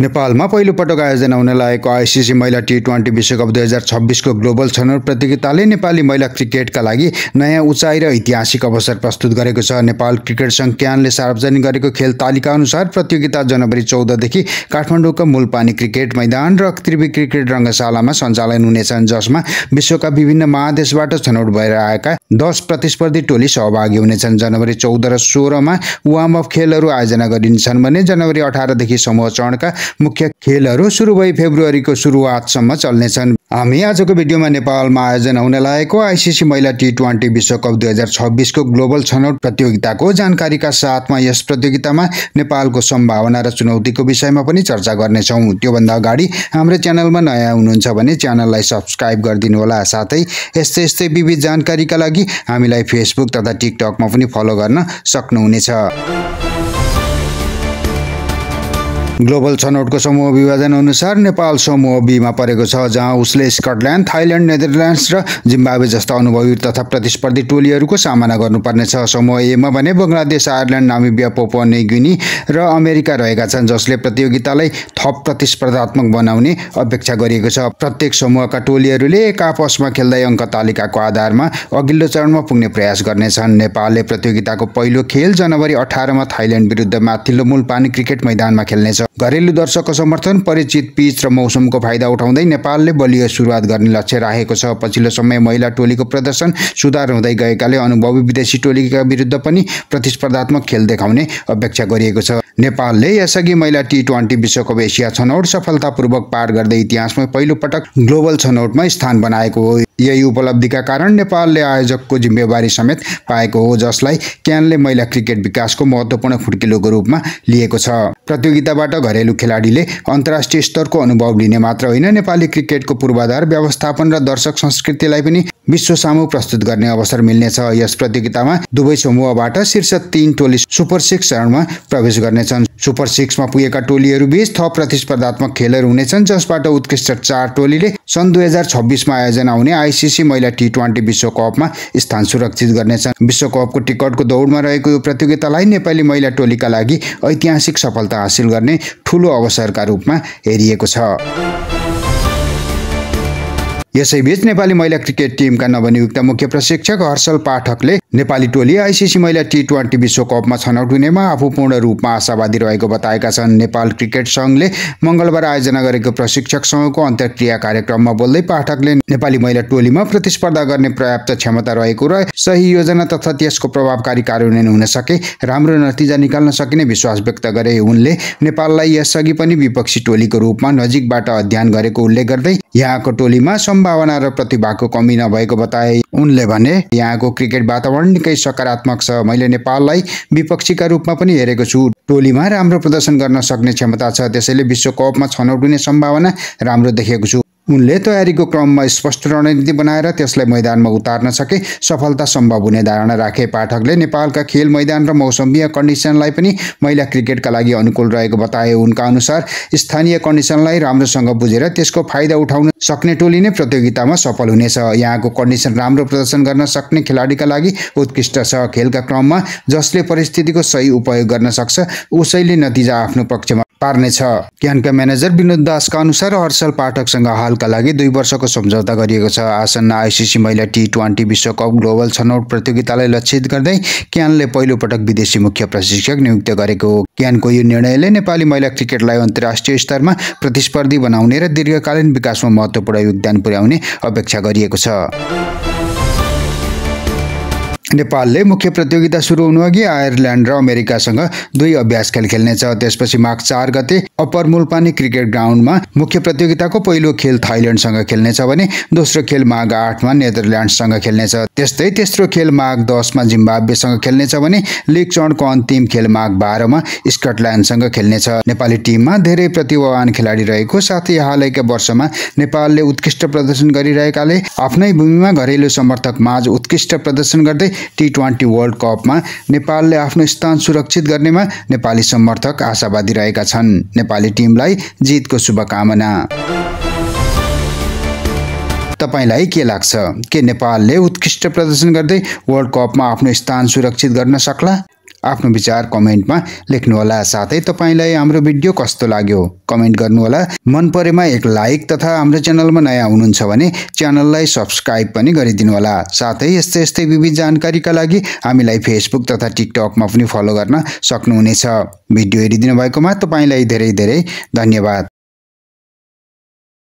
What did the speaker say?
नेपालमा पहिलो पटक आयोजना हुन लागेको आईसीसी महिला टी20 विश्वकप 2026 को ग्लोबल छनौट प्रतियोगिताले नेपाली महिला क्रिकेटका लागि नयाँ उचाइ र ऐतिहासिक अवसर प्रस्तुत गरेको छ। नेपाल क्रिकेट संघ क्यानले सार्वजनिक गरेको खेल तालिका अनुसार प्रतियोगिता जनवरी 14 देखि काठमाडौँको मूलपानी क्रिकेट मैदान र त्रिवी क्रिकेट रङ्गशालामा सञ्चालन हुनेछन्, जसमा विश्वका विभिन्न महादेशबाट छनौट भएर आएका 10 प्रतिस्पर्धी टोली सहभागी हुनेछन्। जनवरी 14 र 16 मा वार्म अप खेलहरू आयोजना गरिन्छन् भने जनवरी 18 देखि समूह चरणका मुख्य खेलहरू सुरु भई फेब्रुअरीको सुरुवातसम्म चल्नेछन्। हामी आजको भिडियोमा नेपालमा आयोजना हुन लागेको आईसीसी महिला टी20 विश्वकप 2026 को ग्लोबल छनौट प्रतियोगिताको जानकारीका साथमा यस प्रतियोगितामा नेपालको सम्भावना र चुनौतीको विषयमा पनि चर्चा गर्नेछौँ। त्योभन्दा अगाडि हाम्रो च्यानलमा नयाँ हुनुहुन्छ भने च्यानललाई सब्स्क्राइब गरिदिनु होला। साथै यस्तै विविध जानकारीका लागि हामीलाई फेसबुक तथा टिकटकमा पनि फलो गर्न सक्नुहुनेछ। ग्लोबल छनौटको समूह विभाजन अनुसार नेपाल समूह बी मा परेको छ, जहाँ उसले स्कटल्यान्ड, थाइल्यान्ड, नेदरल्यान्ड्स र जिम्बाब्वे जस्ता अनुभवी तथा प्रतिस्पर्धी टोलीहरूको सामना गर्नुपर्नेछ। समूह ए मा भने Bangladesh, Ireland, Namibia, Papua new र अमेरिका रहेका छन्, जसले प्रतियोगितालाई थप प्रतिस्पर्धात्मक बनाउने अपेक्षा गरिएको छ। प्रत्येक समूहका टोलीहरूले एक आपसमा खेल्दै अङ्क तालिकाको आधारमा अघिल्लो चरणमा पुग्ने प्रयास गर्नेछन्। नेपालले प्रतियोगिताको पहिलो खेल जनवरी 18 मा थाइल्यान्ड विरुद्ध माथिल्लो मूलपानी क्रिकेट मैदानमा खेल्नेछ। घरेलु दर्शकको समर्थन, परिचित पिच र मौसमको फाइदा उठाउँदै नेपालले बलियो सुरुवात गर्ने लक्ष्य राखेको छ। पछिल्लो समय महिला टोलीको प्रदर्शन सुधार हुँदै गएकाले अनुभवी विदेशी टोलीका विरुद्ध पनि प्रतिस्पर्धात्मक खेल देखाउने अपेक्षा गरिएको छ। नेपालले यसअघि महिला टी20 विश्वकप एसिया छनौट सफलतापूर्वक पार गर्दै इतिहासमै पहिलो पटक ग्लोबल छनौटमा स्थान बनाएको हो। यही उपलब्धिका कारण नेपालले आयोजकको जिम्मेवारी समेत पाएको हो, जसलाई क्यानले महिला क्रिकेट विकासको महत्त्वपूर्ण खुड्किलोको रूपमा लिएको छ। प्रतियोगिताबाट घरेलु खेलाडीले अन्तर्राष्ट्रिय स्तरको अनुभव लिने मात्र होइन, नेपाली क्रिकेटको पूर्वाधार, व्यवस्थापन र दर्शक संस्कृतिलाई पनि विश्व सामु प्रस्तुत गर्ने अवसर मिल्नेछ। यस प्रतियोगितामा दुवै समूहबाट शीर्ष 3 टोली सुपर 6 चरणमा प्रवेश गर्नेछन्। सुपर 6 मा पुगेका टोलीहरूबीच थप प्रतिस्पर्धात्मक खेलहरू हुनेछन्, जसबाट उत्कृष्ट 4 टोलीले सन् 2026 मा आयोजना हुने आईसीसी महिला टी20 विश्वकपमा स्थान सुरक्षित गर्नेछन्। विश्वकपको टिकटको दौडमा रहेको यो प्रतियोगितालाई नेपाली महिला टोलीका लागि ऐतिहासिक सफलता हासिल गर्ने ठूलो अवसरका रूपमा हेरिएको छ। यसैबीच नेपाली महिला क्रिकेट टिमका नवनियुक्त मुख्य प्रशिक्षक हर्षल पाठकले नेपाली टोली आईसीसी महिला टी20 विश्वकपमा छनौट हुनेमा आफू पूर्ण रूपमा आशावादी रहेको बताएका छन्। नेपाल क्रिकेट संघले मंगलबार आयोजना गरेको प्रशिक्षक समूहको अन्तर्क्रिया कार्यक्रममा बोल्दै पाठकले नेपाली महिला टोलीमा प्रतिस्पर्धा गर्ने पर्याप्त क्षमता रहेको र सही योजना तथा त्यसको प्रभावकारी कार्यान्वयन हुन सके राम्रो नतिजा निकाल्न सकिने विश्वास व्यक्त गरे। उनले नेपाललाई यसअघि पनि विपक्षी टोलीको रूपमा नजिकबाट अध्ययन गरेको उल्लेख गर्दै यहाँको टोलीमा सम्भावना र प्रतिभाको कमी नभएको बताए। उनले भने, यहाँको क्रिकेट वातावरण निकै सकारात्मक छ। मैले नेपाललाई विपक्षीका रूपमा पनि हेरेको छु। टोलीमा राम्रो प्रदर्शन गर्न सक्ने क्षमता छ, त्यसैले विश्वकपमा छनौट हुने सम्भावना राम्रो देखेको छु। उनले तयारीको क्रममा स्पष्ट रणनीति बनाएर त्यसलाई मैदानमा उतार्न सके सफलता सम्भव हुने धारणा राखे। पाठकले नेपालका खेल मैदान र मौसमीय कन्डिसनलाई पनि महिला क्रिकेटका लागि अनुकूल रहेको बताए। उनका अनुसार स्थानीय कन्डिसनलाई राम्रोसँग बुझेर त्यसको फाइदा उठाउन सक्ने टोली नै प्रतियोगितामा सफल हुनेछ। यहाँको कन्डिसन राम्रो प्रदर्शन गर्न सक्ने खेलाडीका लागि उत्कृष्ट छ। खेलका क्रममा जसले परिस्थितिको सही उपयोग गर्न सक्छ उसैले नतिजा आफ्नो पक्षमा पार्नेछ। क्यानका म्यानेजर विनोद दासका अनुसार हर्षल पाठकसँग हालका लागि 2 वर्षको सम्झौता गरिएको छ। आसन्न आईसीसी महिला टी20 विश्वकप ग्लोबल छनौट प्रतियोगितालाई लक्षित गर्दै क्यानले पहिलो पटक विदेशी मुख्य प्रशिक्षक नियुक्त गरेको हो। क्यानको यो निर्णयले नेपाली महिला क्रिकेटलाई अन्तर्राष्ट्रिय स्तरमा प्रतिस्पर्धी बनाउने र दीर्घकालीन विकासमा महत्त्वपूर्ण योगदान पुर्याउने अपेक्षा गरिएको छ। नेपालले मुख्य प्रतियोगिता सुरु हुनुअघि आयरल्यान्ड र अमेरिकासँग 2 अभ्यास खेल खेल्नेछ। त्यसपछि माघ 4 गते अप्पर मूलपानी क्रिकेट ग्राउन्डमा मुख्य प्रतियोगिताको पहिलो खेल थाइल्यान्डसँग खेल्नेछ भने दोस्रो खेल माघ 8 मा नेदरल्यान्ड्ससँग खेल्नेछ। त्यस्तै तेस्रो खेल माघ 10 मा जिम्बाब्वेसँग खेल्नेछ भने लीग चरणको अन्तिम खेल माघ 12 मा स्कटल्यान्डसँग खेल्नेछ। नेपाली टिममा धेरै प्रतिभावान खेलाडी रहेको साथै हालैका वर्षमा नेपालले उत्कृष्ट प्रदर्शन गरिरहेकाले आफ्नै भूमिमा घरेलु समर्थक माझ उत्कृष्ट प्रदर्शन गर्दै टी20 वर्ल्ड कपमा नेपालले आफ्नो स्थान सुरक्षित गर्नेमा नेपाली समर्थक आशावादी रहेका छन्। नेपाली टिमलाई जितको शुभकामना। तपाईलाई के लाग्छ? के नेपालले उत्कृष्ट प्रदर्शन गर्दै वर्ल्ड कपमा आफ्नो स्थान सुरक्षित गर्न सक्ला? आफ्नो विचार कमेन्टमा लेख्नुहोला। साथै तपाईलाई हाम्रो भिडियो कस्तो लाग्यो कमेन्ट गर्नुहोला। मन परेमा एक लाइक तथा हाम्रो च्यानलमा नयाँ हुनुहुन्छ भने च्यानललाई सब्स्क्राइब पनि गरिदिनु होला। साथै यस्तै विविध जानकारीका लागि हामीलाई फेसबुक तथा टिकटकमा पनि फलो गर्न सक्नुहुनेछ। भिडियो हेरिदिनु भएकोमा तपाईलाई धेरै धेरै धन्यवाद।